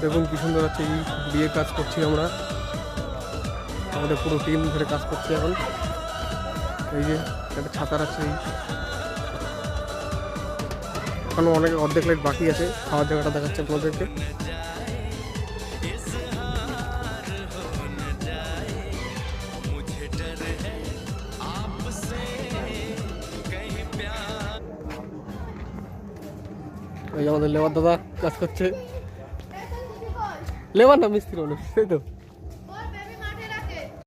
দেখুন কি সুন্দর আছে, এই বিয়ে কাজ করছি আমরা, আমাদের পুরো টিম ধরে কাজ করছি এখন। এই যে একটা ছাতার আছে, এখনো অনেক অর্ধেক লাইট বাকি আছে, খাওয়ার জায়গাটা দেখাচ্ছে আপনাদেরকে। এই আমাদের লেবার দাদা কাজ করছে, লেবার না মিস্ত্রি অনেক, তাই তো।